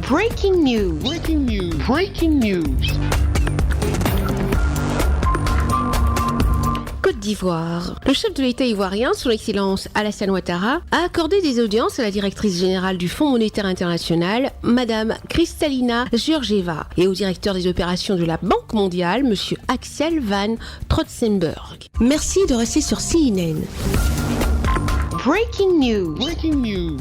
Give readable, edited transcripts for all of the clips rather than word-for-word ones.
Breaking news. Breaking news. Breaking news. Côte d'Ivoire. Le chef de l'État ivoirien, son Excellence Alassane Ouattara, a accordé des audiences à la directrice générale du Fonds monétaire international, Madame Kristalina Georgieva, et au directeur des opérations de la Banque mondiale, Monsieur Axel Van Trotsenburg. Merci de rester sur CNN. Breaking news. Breaking news.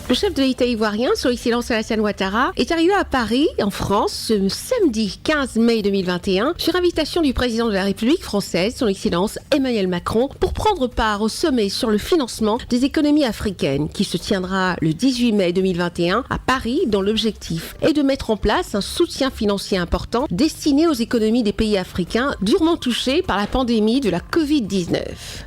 Le chef de l'État ivoirien, son Excellence Alassane Ouattara, est arrivé à Paris, en France, ce samedi 15 mai 2021, sur invitation du président de la République française, son Excellence Emmanuel Macron, pour prendre part au sommet sur le financement des économies africaines, qui se tiendra le 18 mai 2021 à Paris, dont l'objectif est de mettre en place un soutien financier important destiné aux économies des pays africains durement touchés par la pandémie de la Covid-19.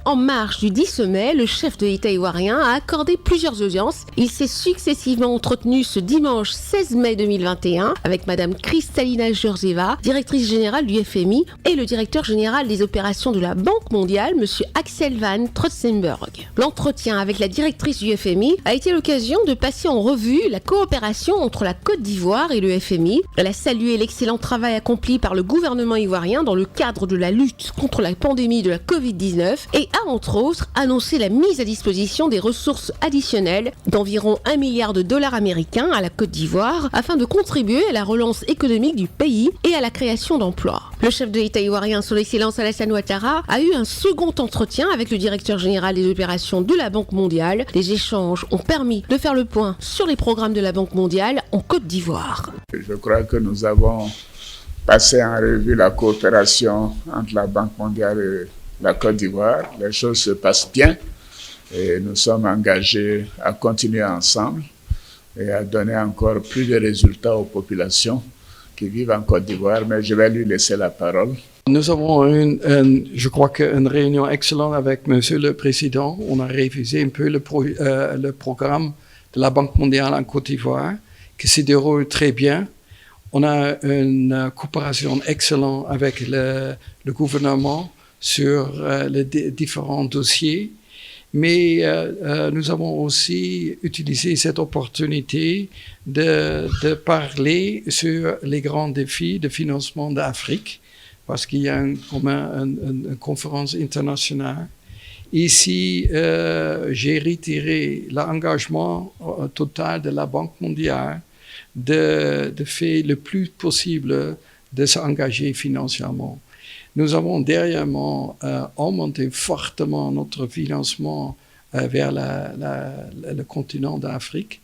En marge du 10 mai, le chef de l'État ivoirien a accordé plusieurs audiences. Il s'est successivement entretenu ce dimanche 16 mai 2021 avec Madame Kristalina Georgieva, directrice générale du FMI, et le directeur général des opérations de la Banque mondiale, Monsieur Axel Van Trotsenburg. L'entretien avec la directrice du FMI a été l'occasion de passer en revue la coopération entre la Côte d'Ivoire et le FMI. Elle a salué l'excellent travail accompli par le gouvernement ivoirien dans le cadre de la lutte contre la pandémie de la Covid-19 et a entre autres annoncé la mise à disposition des ressources additionnelles d'environ 1 milliard de dollars américains à la Côte d'Ivoire afin de contribuer à la relance économique du pays et à la création d'emplois. Le chef de l'État ivoirien, son Excellence Alassane Ouattara, a eu un second entretien avec le directeur général des opérations de la Banque mondiale. Les échanges ont permis de faire le point sur les programmes de la Banque mondiale en Côte d'Ivoire. Je crois que nous avons passé en revue la coopération entre la Banque mondiale et la Côte d'Ivoire. Les choses se passent bien. Et nous sommes engagés à continuer ensemble et à donner encore plus de résultats aux populations qui vivent en Côte d'Ivoire, mais je vais lui laisser la parole. Nous avons je crois une réunion excellente avec Monsieur le Président. On a révisé un peu le programme de la Banque mondiale en Côte d'Ivoire, qui se déroule très bien. On a une coopération excellente avec le gouvernement sur les différents dossiers. Mais nous avons aussi utilisé cette opportunité de parler sur les grands défis de financement d'Afrique, parce qu'il y a une conférence internationale. Ici, j'ai retiré l'engagement total de la Banque mondiale de faire le plus possible de s'engager financièrement. Nous avons dernièrement augmenté fortement notre financement vers le continent d'Afrique,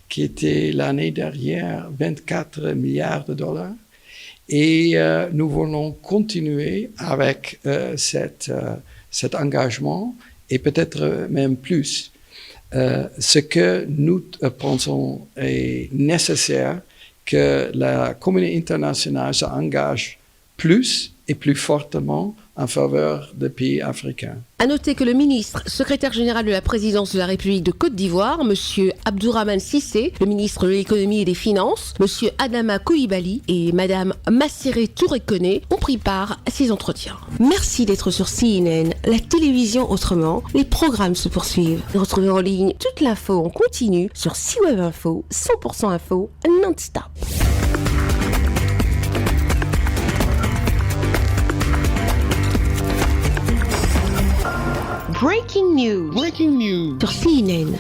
qui était l'année dernière 24 milliards de dollars. Et nous voulons continuer avec cet engagement et peut-être même plus. Ce que nous pensons est nécessaire, que la communauté internationale s'engage plus et plus fortement en faveur des pays africains. À noter que le ministre, secrétaire général de la présidence de la République de Côte d'Ivoire, Monsieur Abdourahmane Cissé, le ministre de l'économie et des finances, Monsieur Adama Coulibaly et Madame Massiré Touré-Koné ont pris part à ces entretiens. Merci d'être sur CNN, la télévision autrement. Les programmes se poursuivent. Retrouvez en ligne toute l'info en continu sur CWeb Info, 100% info non-stop. Breaking news. Breaking news. Sur CNN.